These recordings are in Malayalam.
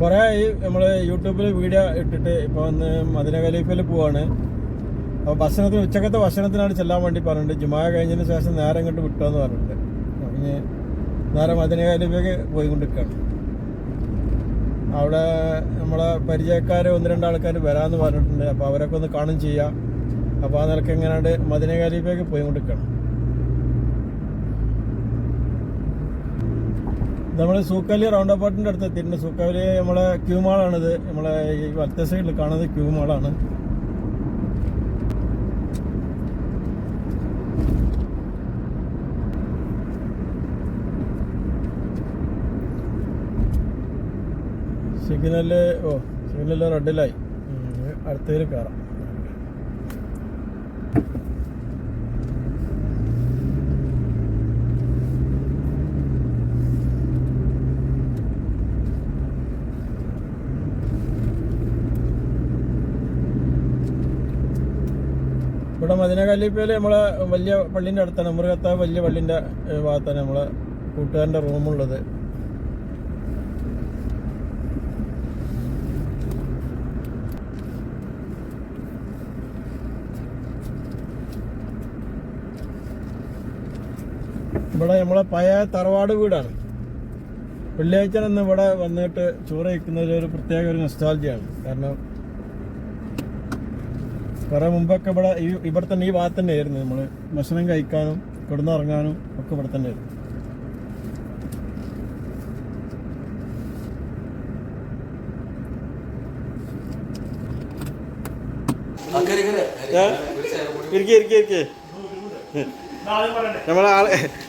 കുറേ നമ്മൾ യൂട്യൂബിൽ വീഡിയോ ഇട്ടിട്ട് ഇപ്പോൾ ഒന്ന് മദീന ഖലീഫയിൽ പോവാണ്. അപ്പോൾ ഭക്ഷണത്തിന് ഉച്ചക്കത്തെ ഭക്ഷണത്തിനാണ് ചെല്ലാൻ വേണ്ടി പറഞ്ഞിട്ടുണ്ട്. ജുമാ കഴിഞ്ഞതിന് ശേഷം നേരെ ഇങ്ങോട്ട് വിട്ടുവെന്ന് പറഞ്ഞിട്ടുണ്ട്. പിന്നെ നേരെ മദീന ഖലീഫയ്ക്ക് പോയിക്കൊണ്ടിരിക്കുകയാണ്. അവിടെ നമ്മളെ പരിചയക്കാർ 1-2 ആൾക്കാർ വരാമെന്ന് പറഞ്ഞിട്ടുണ്ട്. അപ്പോൾ അവരൊക്കെ ഒന്ന് കാണും ചെയ്യാം. അപ്പോൾ ആ നിലക്ക് എങ്ങനെയാണ്ട് മദീന ഖലീഫയ്ക്ക് പോയിക്കൊണ്ടിരിക്കുകയാണ്. നമ്മൾ സൂക്കാലി റൗണ്ട് അബൌട്ടിൻ്റെ അടുത്ത് എത്തിയിട്ടുണ്ട്. സൂക്കാലി നമ്മളെ ക്യൂ മാളാണിത്. നമ്മളെ ഈ വലത്തെ സൈഡിൽ കാണുന്നത് ക്യൂ മാളാണ്. സിഗ്നല് റെഡിലായി. അടുത്തതിൽ കയറാം. ഇവിടെ മദീന ഖലീഫയിൽ നമ്മളെ വലിയ പള്ളീൻ്റെ അടുത്താണ്. ഉമർ വലിയ പള്ളീൻ്റെ ഭാഗത്താണ് നമ്മളെ കൂട്ടുകാരൻ്റെ റൂമുള്ളത്. ഇവിടെ നമ്മളെ പഴയ തറവാട് വീടാണ്. വെള്ളിയാഴ്ച ഇന്ന് ഇവിടെ വന്നിട്ട് ചോറ് കഴിക്കുന്നതിൽ ഒരു പ്രത്യേക ഒരു നൊസ്റ്റാൾജിയാണ്. കാരണം കുറേ മുമ്പൊക്കെ ഇവിടെ തന്നെ ഈ ഭാഗത്ത് തന്നെ ആയിരുന്നു. നമ്മൾ ഭക്ഷണം കഴിക്കാനും കിടന്നുറങ്ങാനും ഒക്കെ ഇവിടെ തന്നെ ആയിരുന്നു.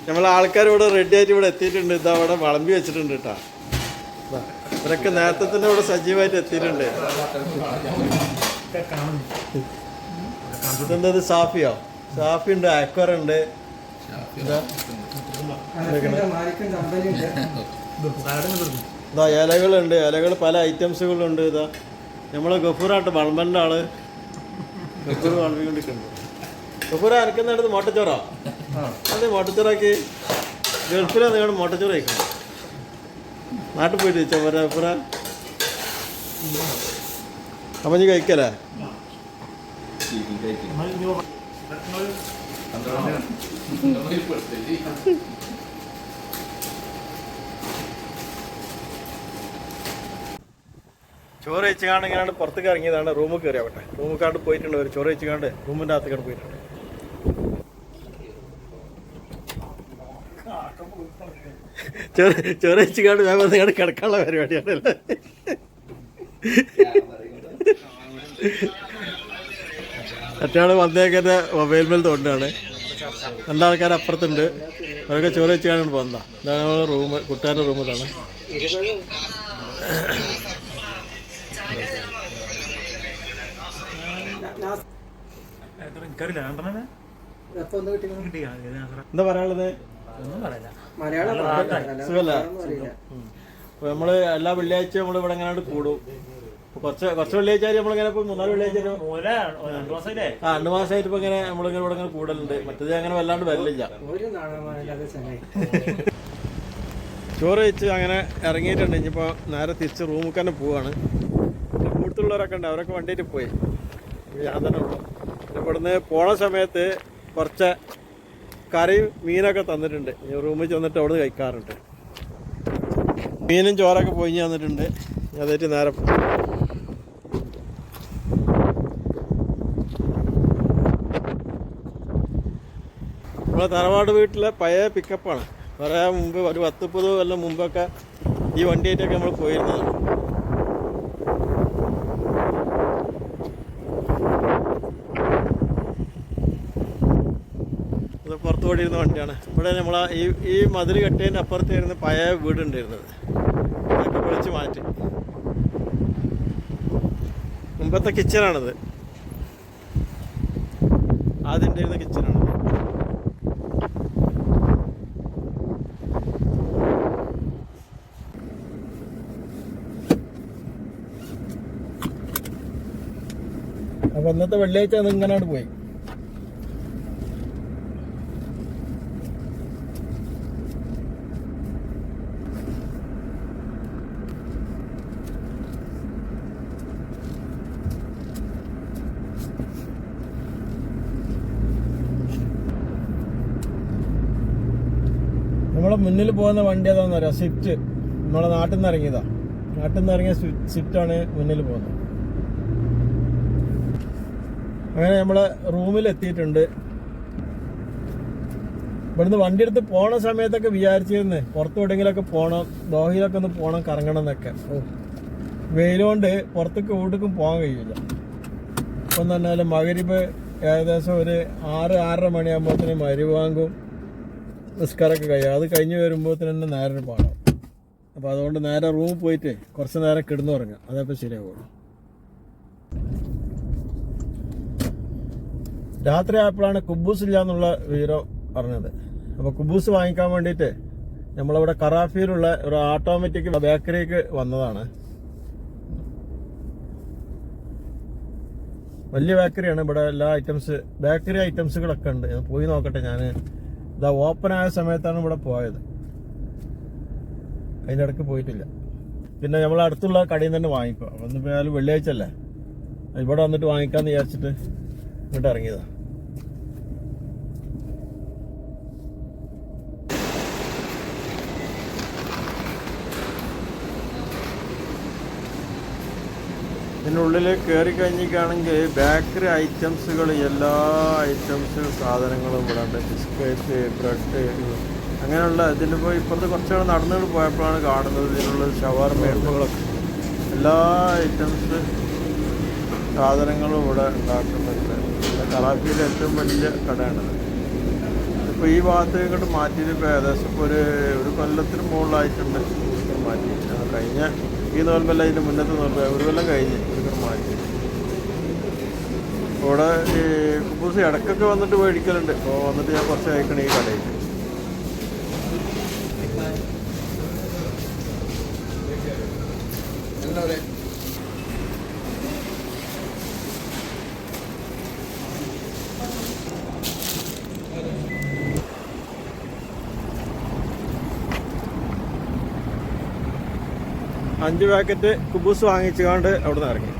നമ്മളെ ആൾക്കാർ ഇവിടെ റെഡി ആയിട്ട് ഇവിടെ എത്തിയിട്ടുണ്ട്. ഇതാ അവിടെ വിളമ്പി വെച്ചിട്ടുണ്ട് കേട്ടോ. ഇവരൊക്കെ നേരത്തെ തന്നെ ഇവിടെ സജീവമായിട്ട് എത്തിയിട്ടുണ്ട്. ഇതെന്തത് സാഫിയോ? സാഫി ഉണ്ട്, അക്വർ ഉണ്ട്, ഇതാ ഇലകളുണ്ട്. ഇലകൾ പല ഐറ്റംസുകളുണ്ട്. ഇതാ നമ്മളെ ഗഫൂറായിട്ട് വളമ്പൻ്റെ ആള് ഗഫൂർ വളമ്പിക്കൊണ്ടിരിക്കുന്നുണ്ട്. ഗഫൂർ അനക്കുന്നിടത്ത് മോട്ടച്ചോറാ? അതെ, മോട്ടച്ചോറാക്കി. ഗൾഫിലാണ് നിങ്ങൾ മോട്ടച്ചോറ് കഴിക്കണം. നാട്ടിൽ പോയിട്ട് വെച്ചോ പോരാ ഗഫൂറ? അപ്പം നീ കഴിക്കല്ലേ? ചോറ് വെച്ചുകാണ്ട് ഇങ്ങനെ പുറത്തേക്ക് ഇറങ്ങിയതാണ്. റൂമിൽ കയറി ആവട്ടെ. റൂമിൽ കാണ്ട് പോയിട്ടുണ്ട്. ഒരു ചോറ് വെച്ചുകാണ്ട് റൂമിൻ്റെ അകത്തേക്കാണ് പോയിട്ടുണ്ട്. ചോറ് വെച്ചുകാണ്ട് ഞാൻ വന്നിങ്ങാണ്ട് കിടക്കാനുള്ള പരിപാടിയാണല്ലേ. മറ്റാൾ വന്നേക്കൻ്റെ മൊബൈൽ മേൽ തോണ്ടാണ്. 2 ആൾക്കാർ അപ്പുറത്തുണ്ട്. അവരൊക്കെ ചോറ് വെച്ച് കാണാൻ പോകുന്നതാണ്. ഇതാണ് നമ്മളെ റൂം, കുട്ടാൻ്റെ റൂമിലാണ്. എന്താ പറയാനുള്ളത്? സുഖല്ല. നമ്മള് എല്ലാ വെള്ളിയാഴ്ചയും നമ്മൾ ഇവിടെ എങ്ങനെ കൂടും. കുറച്ച് വെള്ളിയാഴ്ച നമ്മളിങ്ങനെ ഇപ്പൊ 3-4 വെള്ളിയാഴ്ച 2 മാസമായിട്ട് ഇപ്പൊ ഇങ്ങനെ നമ്മളിങ്ങനെ ഇവിടെ ഇങ്ങനെ കൂടലുണ്ട്. മറ്റേത് അങ്ങനെ വല്ലാണ്ട് വരലില്ല. ചോറ് വെച്ച് അങ്ങനെ ഇറങ്ങിയിട്ടുണ്ട്. ഇനിയിപ്പോ നേരെ തിരിച്ച് റൂമിൽ തന്നെ പോവാണ്. കൂടുതലുള്ളവരൊക്കെ ഉണ്ട്. അവരൊക്കെ വണ്ടിയിട്ട് പോയി. ഞാൻ തന്നെ ഉള്ളു. ഇവിടുന്ന് പോണ സമയത്ത് കുറച്ച് കറിയും മീനൊക്കെ തന്നിട്ടുണ്ട്. റൂമിൽ ചെന്നിട്ട് അവിടെ നിന്ന് കഴിക്കാറുണ്ട്. മീനും ചോറൊക്കെ പൊയിഞ്ഞ് തന്നിട്ടുണ്ട്. അതായിട്ട് നേരെ നമ്മളെ തറവാട് വീട്ടിലെ പഴയ പിക്കപ്പാണ്. കുറേ മുമ്പ് ഒരു 10-30 കൊല്ലം മുമ്പൊക്കെ ഈ വണ്ടിയായിട്ടൊക്കെ നമ്മൾ പോയിരുന്നതാണ്. ഇത് പുറത്ത് ഓടിയിരുന്ന വണ്ടിയാണ്. ഇവിടെ നമ്മളെ ഈ മതിൽ കെട്ടിയതിൻ്റെ അപ്പുറത്തായിരുന്നു പഴയ വീടുണ്ടായിരുന്നത്. അതൊക്കെ പൊളിച്ച് മാറ്റി. മുമ്പത്തെ കിച്ചണാണിത്. ആദ്യം ഉണ്ടായിരുന്ന കിച്ചണാണിത്. അപ്പോൾ ഇന്നത്തെ വെള്ളിയാഴ്ച അത് ഇങ്ങനെയാണ് പോയി. നമ്മളെ മുന്നിൽ പോകുന്ന വണ്ടി ഏതാണെന്ന് അറിയാം, സ്വിഫ്റ്റ്. നമ്മളെ നാട്ടിൽ നിന്ന് ഇറങ്ങിയതാ. നാട്ടിൽ നിന്ന് ഇറങ്ങിയ സ്വിഫ്റ്റാണ് മുന്നിൽ പോകുന്നത്. അങ്ങനെ നമ്മളെ റൂമിൽ എത്തിയിട്ടുണ്ട്. ഇവിടുന്ന് വണ്ടി എടുത്ത് പോണ സമയത്തൊക്കെ വിചാരിച്ചിരുന്നേ പുറത്ത് എവിടെയെങ്കിലൊക്കെ പോകണം, ദോഹയിലൊക്കെ ഒന്ന് പോകണം, കറങ്ങണം എന്നൊക്കെ. വെയിലുകൊണ്ട് പുറത്തേക്ക് വീട്ടിലേക്കും പോകാൻ കഴിയില്ല. ഇപ്പം എന്ന് പറഞ്ഞാൽ മഗ്‌രിബ് ഏകദേശം ഒരു 6-6:30 മണിയാകുമ്പോഴത്തേന് മരുവാങ്കും നിസ്കാരമൊക്കെ കഴിയും. അത് കഴിഞ്ഞ് വരുമ്പോഴത്തേന് തന്നെ നേരെ പാടാം. അപ്പോൾ അതുകൊണ്ട് നേരെ റൂമിൽ പോയിട്ട് കുറച്ച് നേരം കിടന്നു തുടങ്ങാം. അതപ്പോൾ ശരിയാവുള്ളൂ. രാത്രി ആയപ്പോഴാണ് കുബൂസ് ഇല്ല എന്നുള്ള വിവരം അറിഞ്ഞത്. അപ്പോൾ കുബൂസ് വാങ്ങിക്കാൻ വേണ്ടിയിട്ട് നമ്മളിവിടെ കറാഫിയിലുള്ള ഒരു ഓട്ടോമാറ്റിക് ബേക്കറിക്ക് വന്നതാണ്. വലിയ ബേക്കറിയാണ്. ഇവിടെ എല്ലാ ബേക്കറി ഐറ്റംസുകളൊക്കെ ഉണ്ട്. ഞാൻ പോയി നോക്കട്ടെ. ഞാൻ ഇതാ ഓപ്പൺ ആയ സമയത്താണ് ഇവിടെ പോയത്. അതിൻ്റെ ഇടയ്ക്ക് പോയിട്ടില്ല. പിന്നെ നമ്മൾ അടുത്തുള്ള കടയിൽ നിന്ന് തന്നെ വാങ്ങിക്കുക. അപ്പം ഇന്നിപ്പോൾ ആയാലും വെള്ളിയാഴ്ച അല്ലേ, ഇവിടെ വന്നിട്ട് വാങ്ങിക്കാമെന്ന് വിചാരിച്ചിട്ട് ഇങ്ങോട്ട് ഇറങ്ങിയതാണ്. ഇതിനുള്ളിൽ കയറി കഴിഞ്ഞിട്ടാണെങ്കിൽ ബേക്കറി ഐറ്റംസുകൾ, എല്ലാ സാധനങ്ങളും ഇവിടെ ഉണ്ട്. ബിസ്ക്കറ്റ്, ബ്രെഡ്, അങ്ങനെയുള്ള. ഇതിലിപ്പോൾ ഇപ്പുറത്ത് കുറച്ചുകൂടെ നടന്നുകൊണ്ട് പോയപ്പോഴാണ് കാണുന്നത് ഇതിനുള്ള ഷവർമ എണ്ണകളൊക്കെ, എല്ലാ സാധനങ്ങളും ഇവിടെ ഉണ്ടാക്കുന്നുണ്ട്. കറാഫിയിലെ ഏറ്റവും വലിയ കടയാണത്. ഇപ്പോൾ ഈ ഭാഗത്ത് ഇങ്ങോട്ട് മാറ്റിയിട്ട് ഇപ്പോൾ ഏകദേശം ഇപ്പോൾ ഒരു കൊല്ലത്തിന് മുകളിലായിട്ടുണ്ട് മാറ്റി. കഴിഞ്ഞ ഈ നോൽമ്പല്ല, ഇതിൻ്റെ മുന്നത്തെ നോൽമ്പ് ഒരു കൊല്ലം കഴിഞ്ഞ് ഇതൊക്കെ മാറ്റി. ഇവിടെ ഈ കുബൂസ് ഇടയ്ക്കൊക്കെ വന്നിട്ട് മേടിക്കലുണ്ട്. ഇപ്പോൾ വന്നിട്ട് ഞാൻ കുറച്ച് കഴിക്കണം ഈ കടയിൽ. അഞ്ച് പാക്കറ്റ് കുബൂസ് വാങ്ങിച്ചുകൊണ്ട് അവിടെ നിന്ന് ഇറങ്ങി.